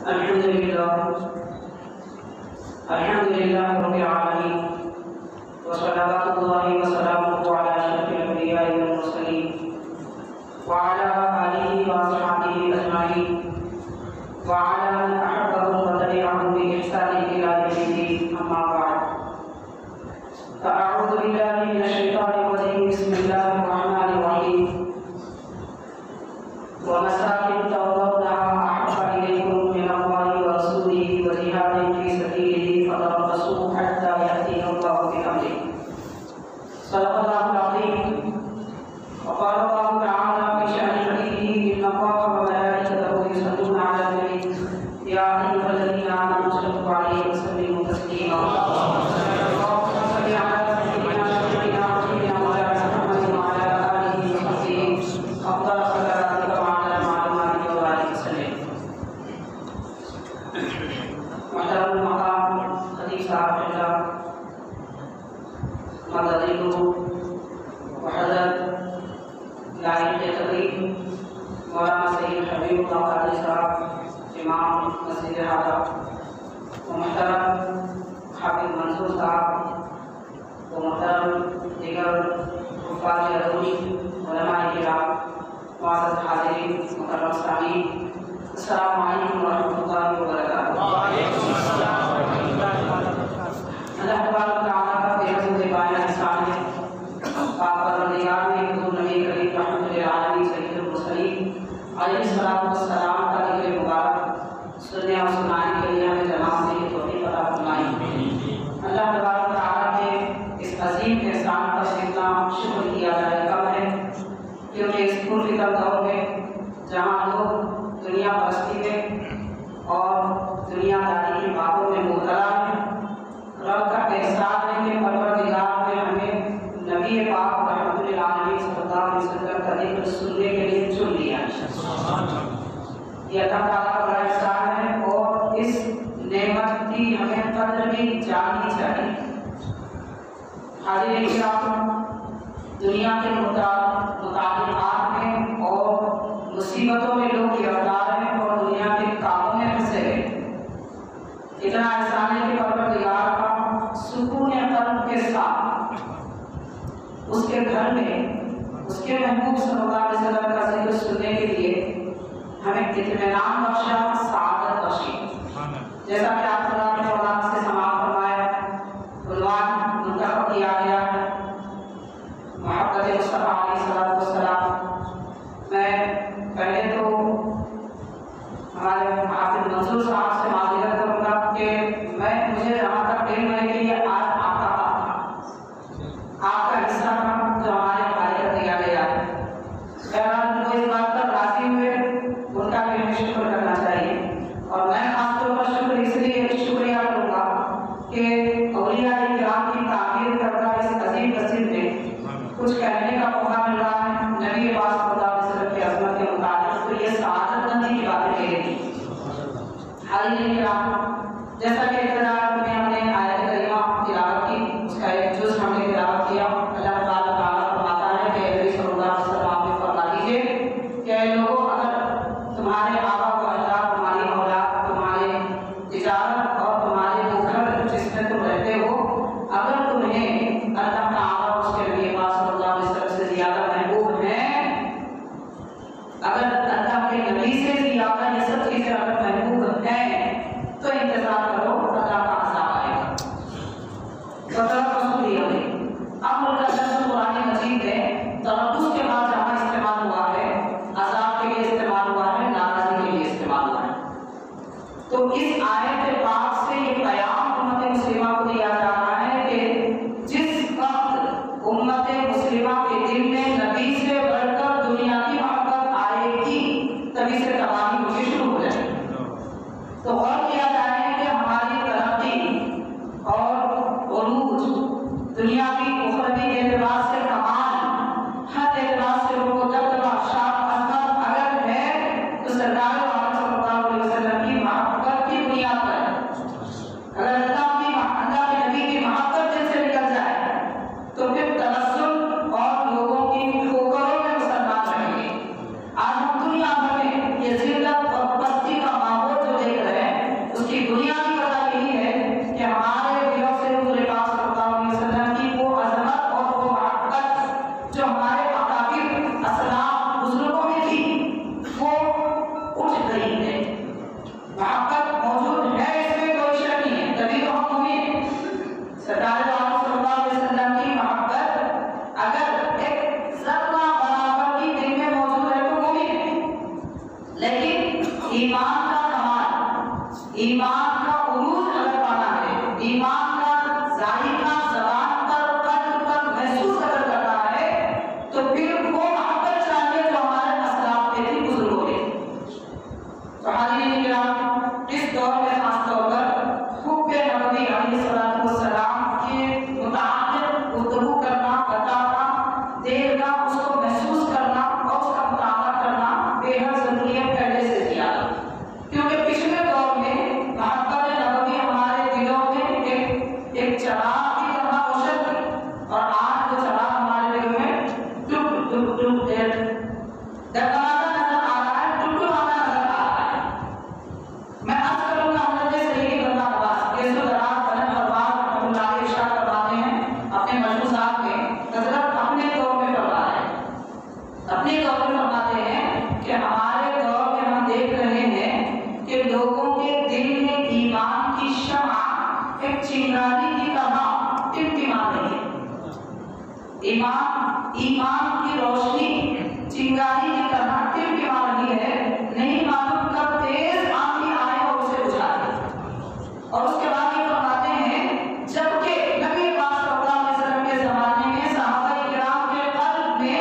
अल्हम्दुलिल्लाह रब्बिल आलमीन व सल्लल्लाहु व सल्लमु अला अशरफिल अंबिया वल मुरसलीन व अला आलिहि व अस्हाबिहि अजमाइन व अला मन अहब्बहु व तबिअहum bi ihsan ila yaumiddin amma ba'd फ़अऊज़ु बिल्लाहि मिनश शैतानिर रजीम बिस्मिल्लाहिर रहमानिर रहीम व मसाकिन तवल्लौनाहा अहब्बा इलैकुम मिनल्लाहि व रसूलिहि व जिहादिन फी सबीलिहि फतरब्बसू हत्ता यअतियल्लाहु बिअम्रिहि सल्लल्लाहु अलैहि व क़ाला अल्लाहु तआला फी शअनि हबीबिही इन्नल्लाहा व मलाइकतहु युसल्लूना अलन नबी या अय्युहल्लज़ीना आमनू सल्लु अलैहि व सल्लिमू तस्लीमा इमाम मस्जिद हादा व मुहतरम हाफिज मंसूर साहब व मुहतरम दीगर हुफ़ाज़ अज़ूरी उलमाए किराम मुअज़्ज़ज़ हाज़िरीन मुहतरम सामीन अस्सलामु अलैकुम व रहमतुल्लाहि व बरकातुहू। अल्लाह तबारक व तआला का बेहद बेपाया एहसान है। पाक परवरदिगार ने हुज़ूर नबी करीम रहमतुल लिल आलमीन सय्यदुल मुरसलीन अलैहिस्सलातु वस्सलाम का ज़िक्र मुबारक सुनने और सुनाने के लिए हमें जनाब से तौफीक अता फरमाई। अल्लाह तबारक व तआला के इस अजीम एहसान का जितना शुक्र किया जाए कम है, क्योंकि इस पुरफ़िक्र दौर में जहाँ लोग दुनिया परस्ती में और दुनियादारी की बातों में मुबतला हैं, रब का एहसान है कि परवरदिगार ने हमें नबी पाक रहमतुल लिल आलमीन सल्लल्लाहु अलैहि वसल्लम का ज़िक्र सुनने के लिए चुन लिया। ये अल्लाह ताला का बड़ा एहसान है और इस नेमत की हमें कद्र भी जाननी चाहिए। हाज़िरीन किराम, दुनिया के मुतालिकात में और मुसीबतों में लोग गिरफ्तार हैं और दुनिया के कामों में फंसे हैं। इतना एहसान है कि परवरदिगार का सुकून क़ल्ब के साथ उसके घर में उसके महबूब सल्लल्लाहु अलैहि वसल्लम का ज़िक्र सुनने के लिए हमें इत्मीनान बख्शा, सआदत बख्शी। जैसा कि आप ने औलाद से समाअत फरमाया, उन्वान मुंतखब किया गया है मोहब्बत मुस्तफ़ा अलैहिस्सलातु वस्सलाम। मैं पहले तो हमारे हाफिज मंसूर साहब से माज़रत करूँगा कि मुझे जहाँ तक इल्म है कि ये आज आपका बात था, आपका हिस्सा था जो हमारे भाई का दिया गया है। बहरहाल वो इस बात पर राज़ी हुए, उनका भी हमें शुक्र करना चाहिए। और मैं खासतौर पर शुक्रिया करूँगा कि औलिया किराम की ताक़ीद करता इस अजीम मस्जिद में कुछ कहने का मौका मिल रहा है नबी पाक सल्लल्लाहु अलैहि वसल्लम की अज़मत के मुताबिक, तो ये सआदतमंदी की बातें कहेगी। हाज़िरीन किराम, जैसा कि इब्तिदा में हमने आयत करीमा तिलावत की, उसका एक जुज़ हमने तिलावत किया। अल्लाह ताला फरमाता है कि नबी सल्लल्लाहु अलैहि वसल्लम आप फरमा दीजिए कि लोगों, अगर तुम्हारे आबा व अजदाद, तुम्हारी औलाद, तुम्हारे तिजारत और तुम्हारे वो घर जिसमें तुम रहते हो, अगर तुम्हें अल्लाह ताला उसके नबी पाक सल्लल्लाहु अलैहि वसल्लम से ज़्यादा महबूब हैं, अगर अल्लाह के नबी से ज़्यादा ये सब चीज़ें अगर महबूब हैं, तो इंतज़ार करो, अल्लाह का अज़ाब आएगा। तो तरब्बुस लिया है। अब कुरान मजीद में तरब्बुस के बाद जहाँ इस्तेमाल हुआ है, अज़ाब के लिए इस्तेमाल हुआ है, नाराज़गी के लिए इस्तेमाल हुआ है। तो इस आयत पाक से ये पैगाम उम्मत मुस्लिमा को दिया जा रहा है कि जिस वक्त उम्मत मुस्लिमा के दिल में नबी से बढ़कर दुनिया की मोहब्बत आएगी, तभी से तबाही होनी शुरू हो जाएगी। तो और किया जाए कि हमारी तरक्की और उरूज दुनियावी उखरवी एतबार से कमाल, हर एतबार से लोगों दबदबा शान अज़मत अगर है तो सरकार सल्लल्लाहु अलैहि वसल्लम की मोहब्बत की बुनियाद पर। अगर अल्लाह के नबी की मोहब्बत जैसे निकल जाए तो फिर तबस्सुम और लोगों की ठोकरों में मुसलमान रहेंगे। आज हम दुनिया भर में ये जिल्लत और पस्ती का माहौल जो देख रहे हैं, नहीं है। मोहब्बत मौजूद है, इसमें कोई शक नहीं है, तभी तो हम मोमिन। सरकार सल्लल्लाहु अलैहि वसल्लम की मोहब्बत अगर एक ज़र्रा बराबर भी दिल में मौजूद है तो मोमिन है। लेकिन ईमान का कमाल, ईमान का उरूज अगर पाना है, ईमान का ज़ाहिरा ज़बान पर कल्ब पर महसूस अगर करना है, तो फिर वो मोहब्बत चाहिए जो हमारे असलाफ पे थी, बुजुर्गों ने। तो हाज़रीन किराम, इस दौर में खास तौर पर हुब्बे नबवी अलैहिस्सलातु वस्सलाम के मुताबिक गुफ्तगू करना, बताना, देखना, उसको महसूस करना और उसका मुताला करना बेहद ज़रूरी है पहले से ज़्यादा। क्योंकि पिछले दौर में मोहब्बत नबवी हमारे दिलों में एक चिराग की तरह रोशन थी, और आज वो चिराग हमारे दिलों में डुब डुब डुब डगमगाता नजर आ रहा है, डुबडुबाता नजर आ रहा है। मैं अर्ज़ करूंगा हज़रत सैयद बंदा नवाज़ केसो दराज बनत परवाज़ रहमतुल्लाह अलैहि इरशाद फरमाते हैं अपने मजमूआत में, हज़रत अपने दौर में फरमा रहे हैं, अपने दौर में फरमाते हैं कि हमारे दौर में हम देख रहे हैं कि लोगों के दिल में ईमान की शम्आ एक चिंगारी की तरह टिमटिमा रही है। ईमान की रोशनी चिंगारी की तरह टिमटिमा रही है, नहीं मालूम कब तेज आंधी आए और उसे बुझा दे। और उसके बाद ये फरमाते हैं जबकि नबी पाक सल्लल्लाहु अलैहि वसल्लम के ज़माने में सहाबाए किराम के क़ल्ब में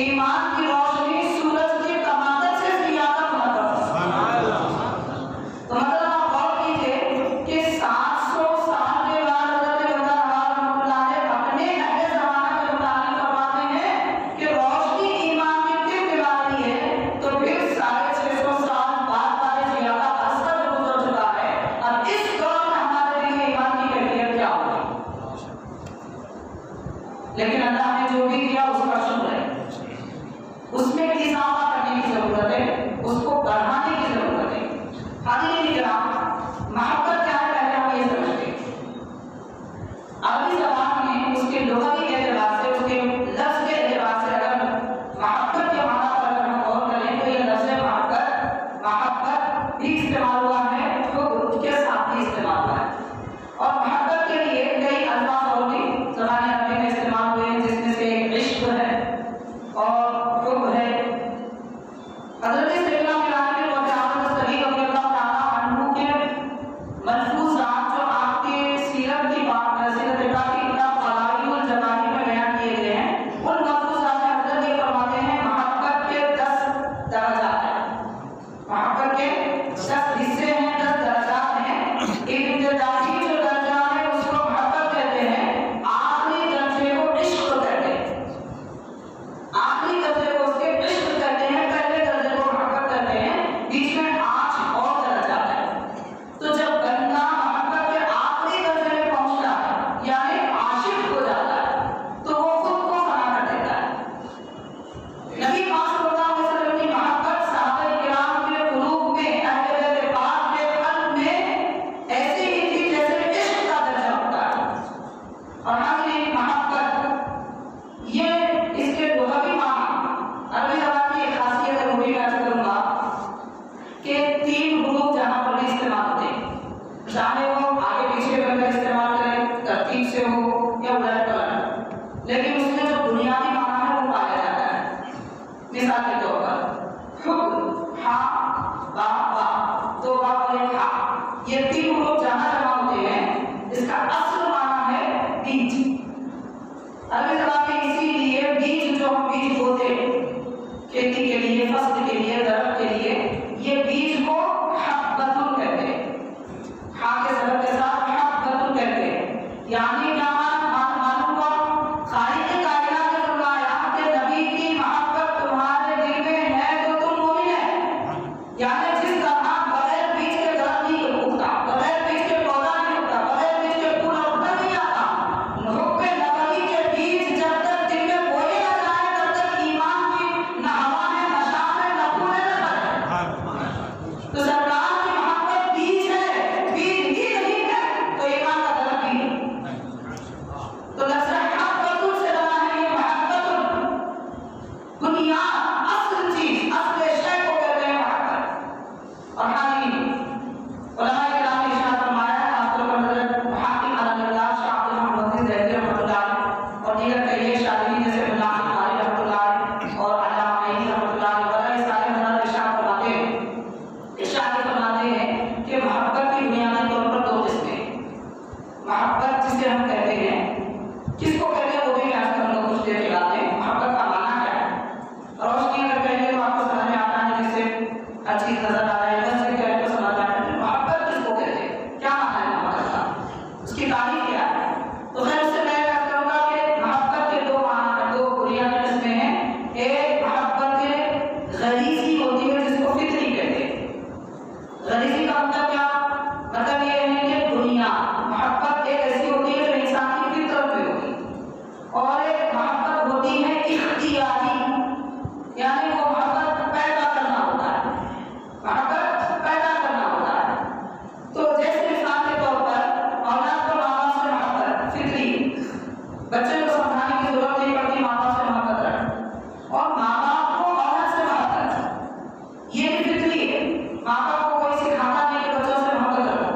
ईमान की रोशनी सूरज की तमादत से ज़्यादा मुनव्वर थी। सुभान अल्लाह। तो मतलब आप गौर कीजिए कि 700 साल के बाद हज़रत बंदा नवाज़ रहमतुल्लाह अलैह अपने अहले ज़माना के मुताबिक फरमाते हैं कि रोशनी ईमान की टिमटिमा रही है, तो फिर 650 साल बाद वाले ज़्यादा अरसा जो गुज़र चुका है, अब इस दौर में हमारे दिल में ईमान की कैफियत क्या होगी। लेकिन अल्लाह ने जो भी दिया उसका शुक्र है, उसमें इज़ाफ़ा करने की ज़रूरत है, उसको बढ़ाने की ज़रूरत है। हाज़रीन किराम, मोहब्बत क्या है पहले हम ये समझते हैं। अरबी ज़बान में उसके लुग़वी एतबार से, उसके लफ्ज़ के एतबार से अगर मोहब्बत के माना पर अगर हम गौर करें तो ये लफ्ज़ मोहब्बत भी इस्तेमाल हुआ है, हुब्ब के साथ भी इस्तेमाल हुआ है। और मोहब्बत के लिए कई अल्फाज़ और भी ज़बान अरबी में इस्तेमाल हुए हैं, जिसमें से इश्क़ है और हुब्ब है। हज़रत सैयदना बिलाल बिन मुअज़्ज़म सग़ीर रज़ियल्लाहु तआला अन्हु के मलफ़ूज़ात जो आपके सीरत की किताब फ़ज़ाइलुल जवाहिर में बयान किए गए हैं, उन मलफ़ूज़ात में हज़रत ये फरमाते हैं मोहब्बत के 10 दर्जात हैं। मोहब्बत के 10 हिस्से हैं, 10 दर्जात हैं। इब्तिदाई जो दर्जा है उसको मोहब्बत कहते हैं, आखिरी दर्जे को इश्क़ कहते हैं। आखिरी दर्जे को उसके इश्क़ कहते हैं, पहले दर्जे को मोहब्बत कहते हैं, बीच में 8 और दर्जात हैं। तो जब बंदा मोहब्बत के आखिरी दर्जे में पहुंचता है, यानी आशिक हो जाता है, तो वो खुद को फना कर देता है। नबी पाक सल्लल्लाहु अलैहि वसल्लम की मोहब्बत सहाबाए किराम के क़ुलूब में, अहले बैत पाक के क़ल्ब में ऐसी ही थी जैसे इश्क़ का दर्जा होता है। और हाज़रीन मोहब्बत ये इसके लुग़वी माना, अरबी ज़बान की एक खासियत है, वो भी मैं अर्ज़ करूँगा कि 3 हुरूफ जहाँ पर भी इस्तेमाल होते हैं, चाहे वो आगे पीछे बनकर इस्तेमाल करें, तरतीब से हो या उलट पलट, लेकिन उसमें जो बुनियादी माना है वो पाया जाता है। मिसाल के तौर पर हुब्ब, हा, बा, बा, 2 बा और 1 हा, ये 3 हुरूफ जहाँ जमा होते हैं, इसका असल माना है बीज। अरबी ज़बान में इसीलिए बीज जो हम बीज बोते हैं खेती के लिए, फसल के लिए, दरख्त के लिए, ये बीज को हब्बतुन कहते हैं। हा के सबब के साथ हब्बतुन कहते हैं। यानी क्या मालूम हुआ, खालिक़ कायनात ने फरमाया कि नबी की मोहब्बत तुम्हारे दिल में है तो तुम मोमिन है। यानी जिस तरह बगैर बीज के दरख्त नहीं उगता, गरीबी का मतलब क्या? मतलब ये है कि दुनिया मोहब्बत एक ऐसी होती है जो इंसान की फितरत में होती है, और एक मोहब्बत होती है इख्तियारी, यानी वो मोहब्बत पैदा करना होता है, मोहब्बत पैदा करना होता है। तो जैसे मिसाल के तौर पर औलाद को माँ बाप से मोहब्बत फितरी, बच्चे को समझाने की जरूरत नहीं पड़ती, माँ बाप से मोहब्बत रखें, और माँ बाप को औलाद से मोहब्बत, ये भी फितरी है। माँ बाप को कोई सिखाता नहीं कि बच्चों से मोहब्बत रखो,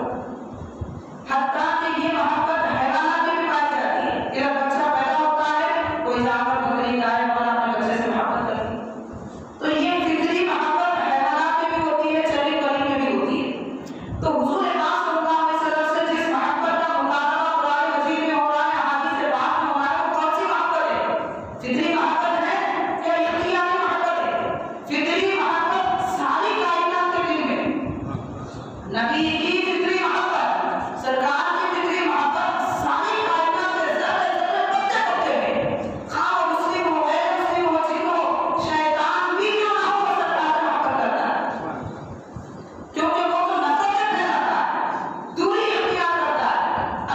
हत्ता कि ये मोहब्बत हैवानात में भी पाई जाती है कि जब बच्चा पैदा होता है कोई जानवर बकरी गाय वाला अपने बच्चे से मोहब्बत करती है, तो ये फितरी मोहब्बत हैवानात में भी होती है, चली बली में भी होती है। तो हुजूर पाक सल्लल्लाहु अलैहि वसल्लम से जिस मोहब्बत का मुतालबा कुरान मजीद में हो रहा है, हदीस से बात में हो रहा है, वो कौन सी मोहब्बत है? फितरी मोहब्बत है या इख्तियारी मोहब्बत है? फितरी मोहब्बत सारी कायनात के दिल में, नबी की फितरी मोहब्बत, सरकार की फितरी मोहब्बत सारी कायनात के ज़र्रे ज़र्रे पत्ते पत्ते में, खां वो मुस्लिम हो गैर मुस्लिम हो, जिन हो शैतान भी क्यों ना हो, सरकार से मोहब्बत करता है, क्योंकि वो तो नफरत फैलाता है, दूरी इख्तियार करता है,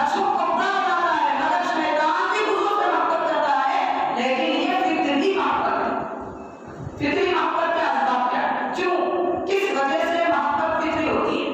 अच्छों को बुरा बनाता है, मगर शैतान भी हुजूर से मोहब्बत करता है। लेकिन ये फितरी मोहब्बत है। फितरी मोहब्बत के असबाब क्या है? क्यों, किस वजह से मोहब्बत फितरी होती है?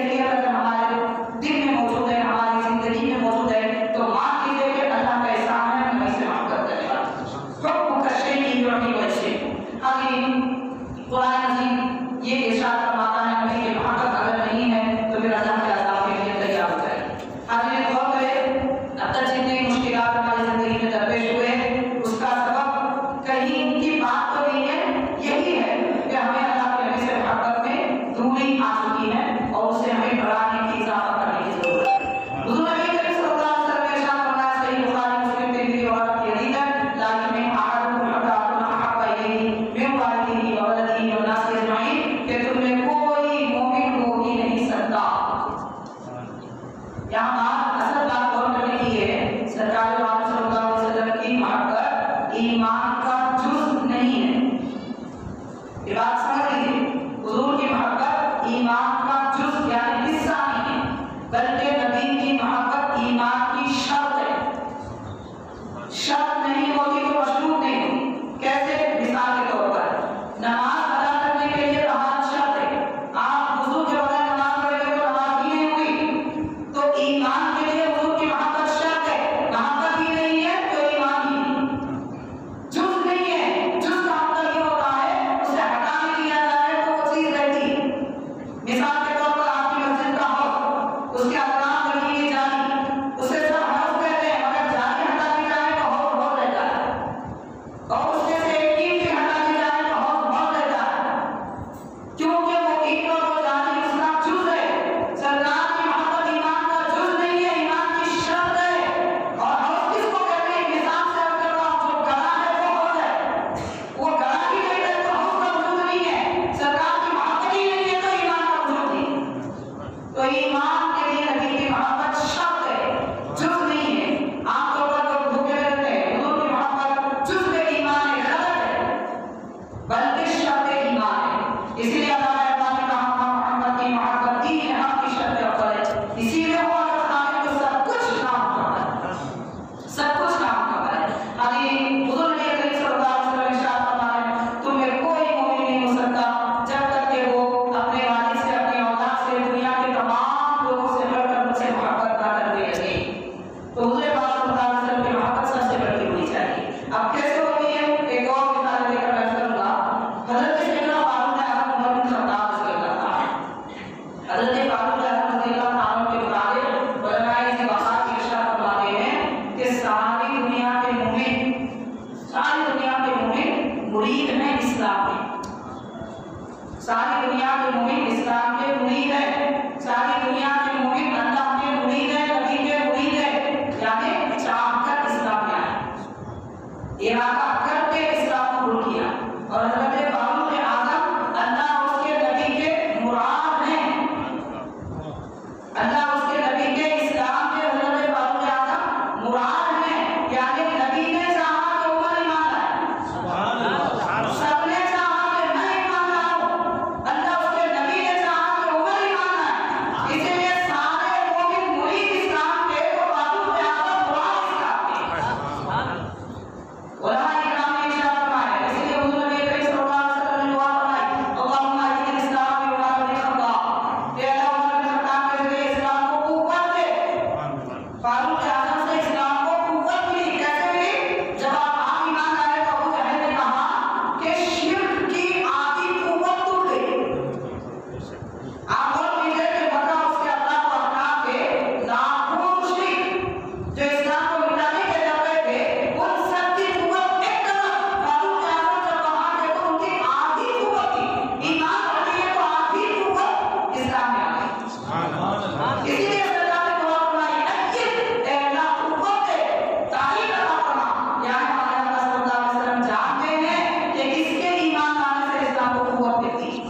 कैफियत अगर हमारे दिल में मौजूद है, हमारी जिंदगी में मौजूद है, तो मान लीजिए कि अल्लाह का एहसान है, हमें इसे माफ कर देगा। हुक्म का शै की योनी वैसे आगे कुरान अजीम ये इरशाद फरमाता है नबी की मोहब्बत अगर नहीं है तो फिर अल्लाह के अज़ाब के लिए तैयार हो जाए। आगे गौर करें, अब तक जितनी मुश्किलात हमारी जिंदगी में दरपेश हुए उसका सबब कहीं की बात तो नहीं है, यही है कि हमें अल्लाह के नबी से मोहब्बत में दूरी आ चुकी है और उसे हमें बढ़ाने की इजाफा करने की जरूरत है। हुजूर नबी करीम सल्लल्लाहु अलैहि वसल्लम ने इरशाद फरमाया, सही बुखारी मुस्लिम तिरमिज़ी और की हदीस है, लाकिन अहदुकुम अहब्बा अहब्बा इलैहि मिन वालिदिही व वलदिही व नास अजमईन, कि तुम में कोई मोमिन हो ही नहीं सकता। यहाँ बात असल बात गौर करने की है, सरकार सल्लल्लाहु अलैहि वसल्लम की मोहब्बत ईमान का जुज़ नहीं है। ये बात समझ लीजिए, हुजूर की मोहब्बत ईमान का जुज़ यानी हिस्सा नहीं है, बल्कि नबी की मोहब्बत ईमान की शर्त है। शर्त नहीं होती तो मशरूत नहीं होती। कैसे? मिसाल के तौर पर नमाज अदा करने के लिए तहारत शर्त है, आप वुज़ू के बगैर नमाज पढ़ेंगे तो नमाज ही नहीं हुई। तो ईमान के लिए हुजूर की मोहब्बत शर्त है, मोहब्बत ही नहीं है तो ईमान ही नहीं, जुज़ नहीं है। जुज़ का मतलब ये होता है उसे हटा नहीं दिया जाए तो वो चीज रहती है। मिसाल के तौर पर आपकी मस्जिद का हौज, उसके अतराफ लगी हुई जाली, उसे सब हौज कहते हैं, मगर जाली हटा दी जाए तो हौज बहुत रहता है, और उसमें से एक ईंट भी हटा दी जाए तो हौज बहुत रहता है, क्योंकि वो ईंट और वो जाली उसका जुज़ है। सरकार की मोहब्बत ईमान का जुज़ नहीं है, ईमान की शर्त है। और हौज किसको कहते हैं? मिसाल से अगर जो गला है वो हौज है, वो गला ही नहीं है तो हौज का वजूद नहीं है। सरकार की मोहब्बत ही नहीं है तो ईमान का वजूद नहीं है। तो ईमान के लिए नबी की मोहब्बत शर्त है, जुज़ नहीं है। आमतौर पर लोग धोखे में रहते हैं, हुजूर की मोहब्बत जुज़ में ईमान है, गलत है, बल्कि शर्त ईमान है। इसीलिए अल्लाह ने कहा मोहम्मद की मोहब्बत ही है आपकी शर्त अव्वल है। इसीलिए वो अगर साबित तो सब कुछ नाम का है, सब कुछ नाम का है। अभी हुजूर ने करीम सल्लल्लाहु अलैहि वसल्लम इरशाद फरमाया, तुम में कोई मोमिन नहीं हो सकता जब तक कि वो अपने वालिद से, अपनी औलाद से, दुनिया के तमाम लोगों से बढ़कर मुझसे मोहब्बत ना करने लगे। तो हुजूर पाक सल्लल्लाहु अलैहि वसल्लम की मोहब्बत सबसे बढ़कर होनी चाहिए। अब कैसे होती है? एक और मिसाल लेकर मैं करूंगा। हजरत सैयदना फारूक आज़म उमर बिन खत्ताब रज़ियल्लाहु अन्हु, हजरत फारूक आज़म रज़ियल्लाहु अन्हु के मुताबिक उलमाए इस बात की इरशाद फरमाते हैं कि सारी दुनिया के मोमिन, सारी दुनिया के मोमिन मुरीद हैं इस्लाम के, सारी दुनिया के मोमिन इस्लाम के मुरीद हैं, सारी दुनिया के मोमिन अल्लाह के मुरीद हैं, नबी के मुरीद हैं, यानी चाहकर इस्लाम में आए, इरादा करके इस्लाम को कबूल किया। और हजरत फारूक आज़म अल्लाह उसके नबी के मुराद हैं, अल्लाह उसके नबी के इस्लाम के हजरत फारूक आज़म मुराद हैं, यानी नबी ने चाहा तो उमर ईमान लाए, सुभान अल्लाह, सबने चाहा कि मैं ईमान लाऊं, अल्लाह उसके नबी ने चाहा कि उमर ईमान लाए। इसलिए सारे मोमिन मुरीद इस्लाम के तो फारूक आज़म मुराद इस्लाम के। उलमा इकराम ने इरशाद फरमाया, इसलिए हुजूर नबी करीम सल्लल्लाहु अलैहि वसल्लम ने दुआ फरमाई, अल्लाहुम्मा इन्नी इस्लाम व उमर बिन खत्ताब, ये अल्लाह उमर बिन खत्ताब के जरिए इस्लाम को कुव्वत दे। फारूक आज़म से इस्लाम को कुव्वत मिली। कैसे मिली? जब आप ईमान लाए तो अबू जहल ने कहा कि शिर्क की आधी कुव्वत टूट गई। आप और कीजिए कि मक्का उसके अल्लाह को हटा के लाखों मुशरिक जो इस्लाम को मिटाने के लिए गए थे, उन सब की कुव्वत एक तरफ फारूक आज़म जब वहां गए तो उनकी आधी कुव्वत थी, ईमान रखिए तो आधी कुव्वत इस्लाम में आ गई। सुभान अल्लाह। इसीलिए अल्लाह ने दुआ फरमाई, अय्यद एला कुव्वत तारीफ अता फरमा, यानी हमारे अल्लाह सल्लल्लाहु अलैहि वसल्लम जानते हैं कि किसके ईमान लाने से इस्लाम को कुव्वत मिलती है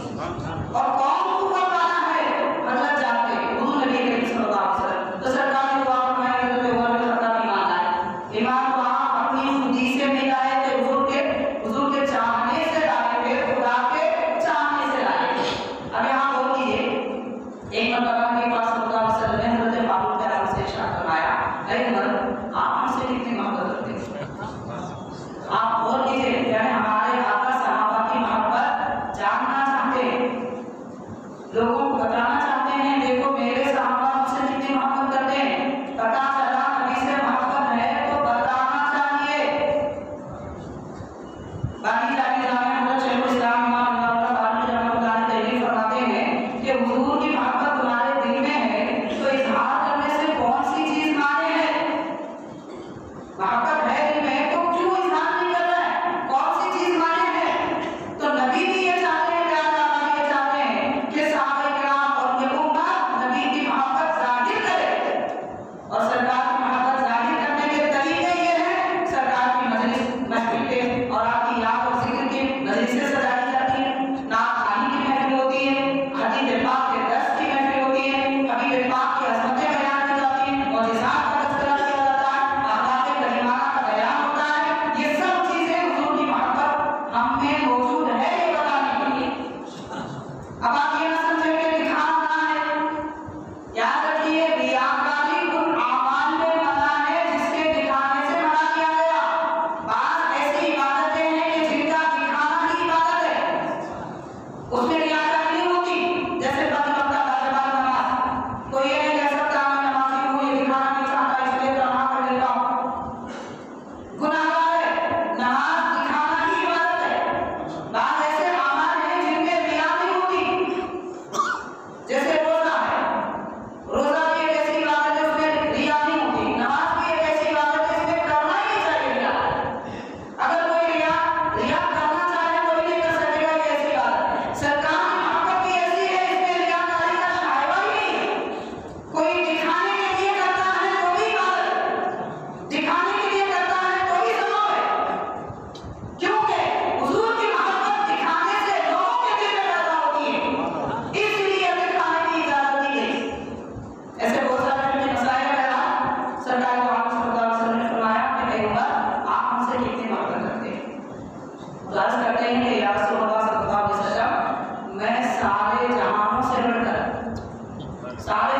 और कौन कुव्वत वाला है, मतलब जानते हैं हुजूर नबी करीम सल्लल्लाहु अलैहि वसल्लम। तो सरकार ने दुआ फरमाई, हजरत उमर बिन खत्ताब ईमान लाए। ईमान को आप अपनी खुदी से नहीं लाए थे, हुजूर के चाहने से लाए थे, खुदा के चाहने से लाए थे। अब यहाँ गौर कीजिए, एक मरतबा के पास सल्लल्लाहु अलैहि वसल्लम ने हजरत फारूक आज़म से इरशाद फरमाया, ऐ उमर, आप हमसे कितनी मोहब्बत रखते हैं? आप गौर कीजिए, यानी हमारे आका सहाबा की मोहब्बत जानना चाहते हैं, लोगों को बताना चाहते हैं, देखो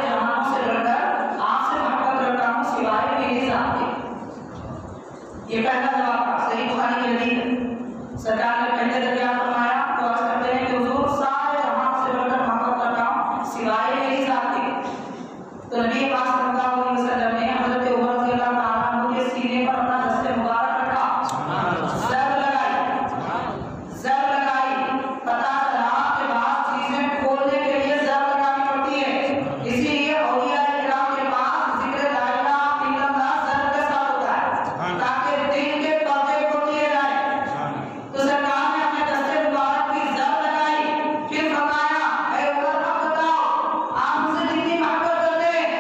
जहानों से बढ़कर आपसे मोहब्बत करता हूँ सिवाय मेरी जात के। ये पहला जवाब था, सही बुखारी की हदीस है। सरकार ने पहले जब क्या फरमाया तो अर्ज करते हैं कि हुजूर सारे जहानों से बढ़कर मोहब्बत करता हूँ सिवाय मेरी जात के। तो नबी पाक सल्लल्लाहु अलैहि वसल्लम ने हजरत उमर रज़ियल्लाहु ताला अन्हु के सीने पर अपना दस्ते मुबारक रखा, ज़र लगाई। पता चला कि बात चीजें खोलने के लिए ज़र लगानी पड़ती है, इसीलिए औलिया इकराम के पास जिक्र ला इलाहा इल्लल्लाह ज़र के साथ होता है ताकि दिल के पर्दे खोल दिए जाए। तो सरकार ने अपने दस्ते मुबारक की ज़र लगाई, फिर फरमाया ऐ उमर अब बताओ आप मुझसे कितनी मोहब्बत करते हैं।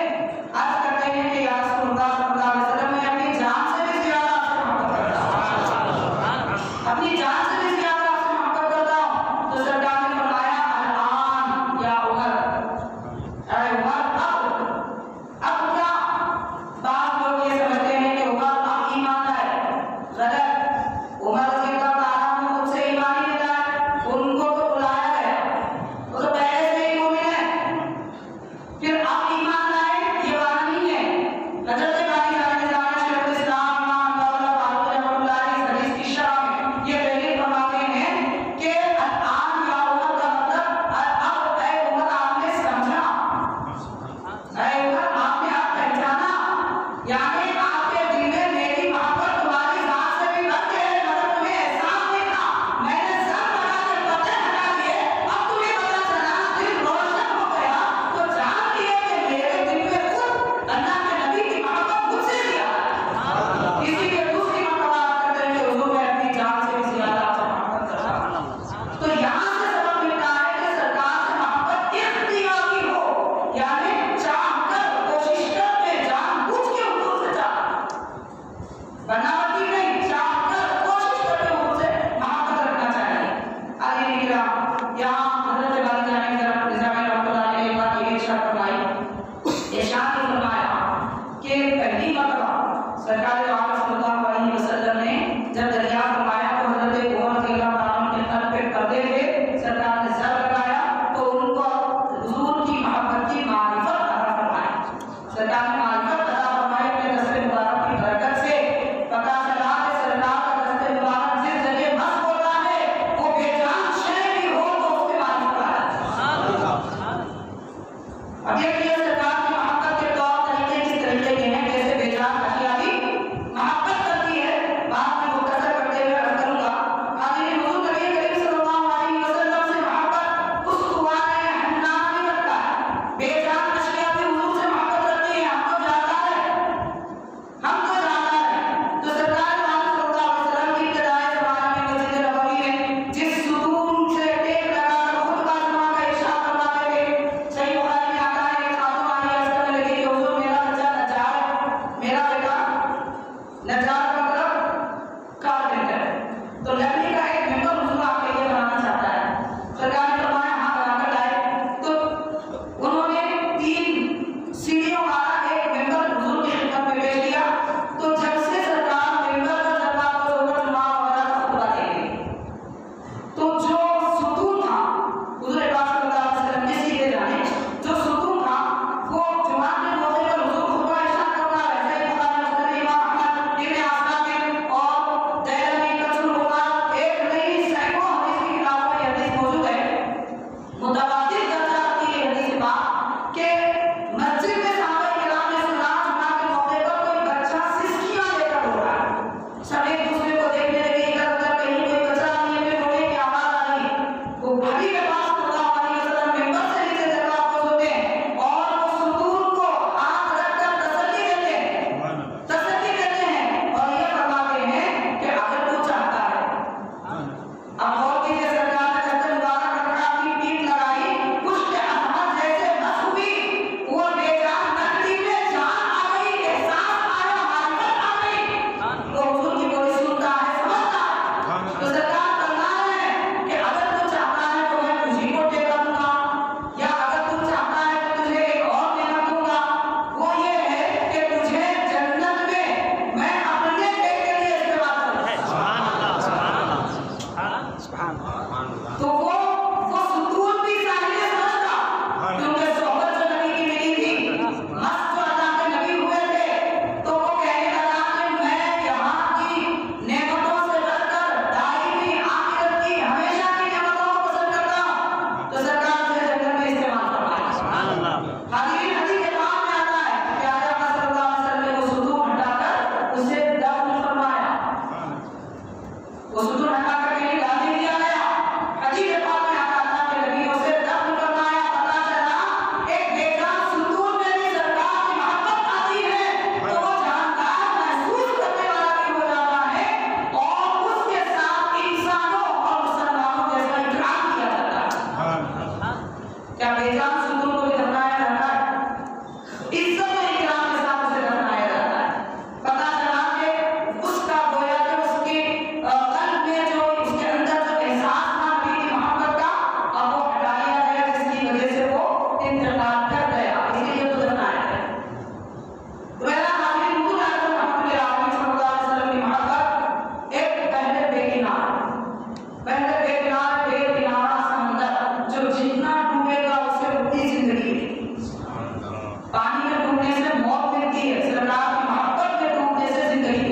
सरकार की मोहब्बत के टूटने से जिंदगी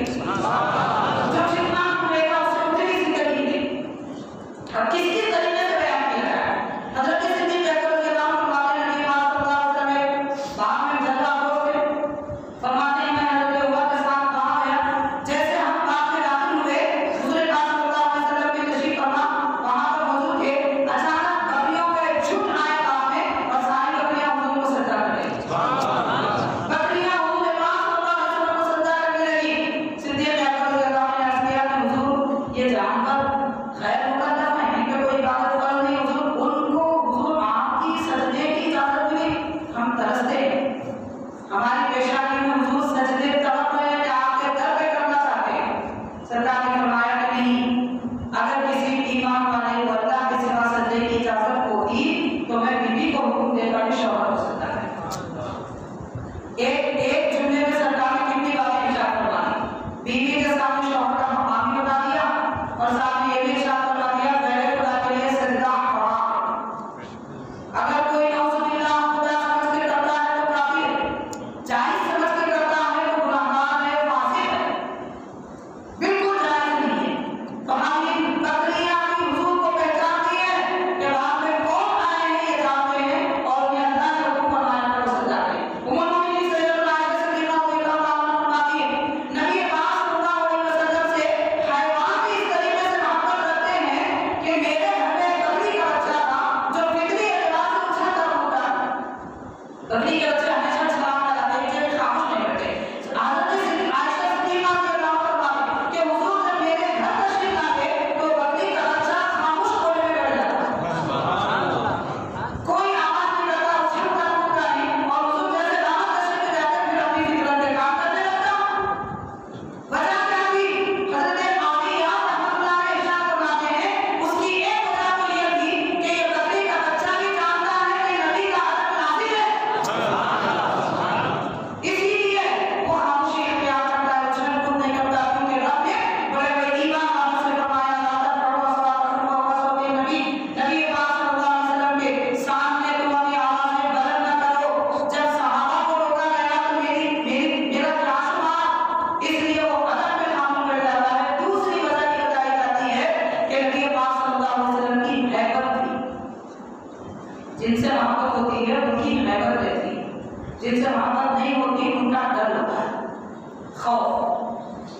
जब जितना टूटेगा उससे उतनी जिंदगी थी। अब किसके तरीके से बयान किया है? हजरत सिद्दीक़ अकबर के नाम फरमाते हैं नबी पाक सल्लल्लाहु अलैहि वसल्लम बाग में जलवा हो गए, फरमाते हैं मैं हजरत उमर के साथ वहां गया, जैसे हम बाग में दाखिल हुए हुजूर पाक सल्लल्लाहु अलैहि वसल्लम की तशरीफ फरमा वहां पर मौजूद थे। अचानक बकरियों का एक झुंड आया बाग में और सारी बकरियां हुजूर को सजदा कर रही। बकरियां हुजूर पाक सल्लल्लाहु अलैहि वसल्लम को सजदा करने लगी। सिद्दीक़ अकबर रज़ियल्लाहु अन्हु ने अर्ज़ किया कि हुजूर ये जानवर गैर मुकद्दस है, इनके कोई इबादत फर्ज नहीं हुजूर, उनको हुजूर आपकी सजदे की इजाजत मिली, हम तरसते हैं, हमारी पेशानी में हुजूर सजदे तड़प रहे हैं कि आपके दर पे करना चाहते हैं। सरकार ने फरमाया कि नहीं, अगर किसी ईमान वाले को अल्लाह के सिवा सजदे की इजाजत होती तो मैं बीवी को हुक्म देकर भी शौहर हो सकता है। एक जुमले में सरकार ने कितनी बातें इरशाद फरमाई। बीवी के सामने शौहर का मकाम भी बता दिया और साथ में ये भी इरशाद फरमा दिया गैर खुदा के लिए सजदा हराम। अगर कोई नौजुबिल्लाह खुदा समझ के करता है तो काफिर, जायज समझ के करता है तो गुनाहगार है, फासिक है, बिल्कुल जायज नहीं है। तो हम ये बकरियां भी हुजूर को पहचानती है कि बाद में कौन आए हैं ये जानते हैं और उन्हें अल्लाह ने हुक्म फरमाया कि वो सजदा करें। उम्मुल मोमिनीन सैयदतुना आयशा सिद्दीक़ा रज़ियल्लाहु अन्हा फरमाती है नबी पाक सल्लल्लाहु अलैहि वसल्लम से हैवान भी इस तरीके से मोहब्बत करते हैं कि मेरे घर में एक बकरी का बच्चा था जो फितरी एतबार से उछल कर उठा। बकरी के बच्चे हमेशा छलांग लगाते थे, खामोश नहीं रहते। हज़रत आयशा सिद्दीक़ा रज़ियल्लाहु अन्हा फरमाती कि हुजूर जब मेरे घर तशरीफ लाते तो बकरी का बच्चा खामोश कोने में बैठ जाता, कोई आवाज नहीं करता, उछल कर उठता नहीं और हुजूर जैसे दावत तशरीफ ले जाते फिर अपनी फितरत के काम करने लगता। वजह क्या थी? हज़रत आमिया रहमतुल्लाह अलैह इरशाद फरमाते हैं उसकी एक वजह तो ये थी कि ये बकरी का बच्चा भी जानता है कि नबी का हक़ नाज़िल है, इसीलिए वो खामोशी इख्तियार करता है, उछल कूद नहीं करता, क्योंकि रब ने बड़े बड़े ईमान वालों से फरमाया ला तफ़अलू सलातकुम फ़ौक़ सौति नबी, नबी पाक सल्लल्लाहु अलैहि वसल्लम के सामने तुम अपनी आवाज़ें बुलंद न करो। जब सहाबा को रोका गया तो मेरा क्या शुमार, इसलिए वो अदब में खामोश बैठ जाता है। दूसरी वजह ये बताई जाती है कि नबी पाक सल्लल्लाहु अलैहि वसल्लम की हैबत थी, जिनसे मोहब्बत होती है उनकी हैबत रहती है, जिनसे मोहब्बत नहीं होती उनका डर होता है, खौफ।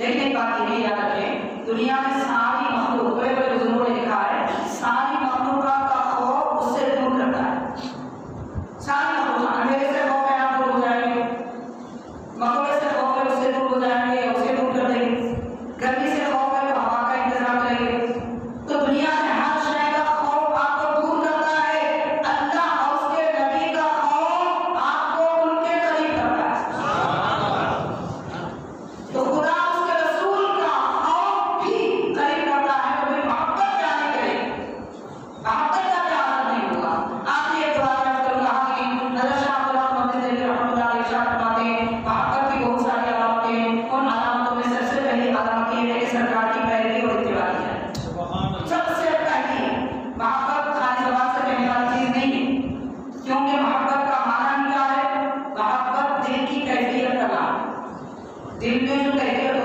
लेकिन एक बात ये याद रखें, दुनिया में सारी मखलूक, बड़े बड़े बुजुर्गों ने लिखा है, सारी मखलूकात का खौफ उससे दूर करता है। सारी मखलूक अंधेरे से खौफ है आप दूर हो जाएंगे, मकबरे से खौफ है उससे दूर हो जाएंगे, उसे दूर कर देंगे, गर्मी से खौफ है तो हवा का इंतजाम करेंगे। तो दुनिया में हर शय का खौफ आपको दूर करता है, अल्लाह और उसके नबी का खौफ आपको उनके करीब करता है। तो खुदा उसके रसूल का खौफ भी करीब करता है। तो फिर मोहब्बत क्या नहीं करेगी, मोहब्बत का क्या असर नहीं होगा। आखिरी एक बात मैं करूंगा कि हज़रत शाह अब्दुल हक मोहम्मद दिल्ली रहमतुल्लाह अलैह इरशाद फरमाते हैं मोहब्बत की बहुत सारी अलामतें हैं, उन अलामतों में सबसे पहली अलामत ये है कि सरकार की पैरवी और इत्तिबा की जाए। सबसे पहली मोहब्बत खाली ज़बान से कहने वाली चीज नहीं है, क्योंकि मोहब्बत का माना क्या है? मोहब्बत दिल की कैफियत का नाम, दिल में जो कैफियत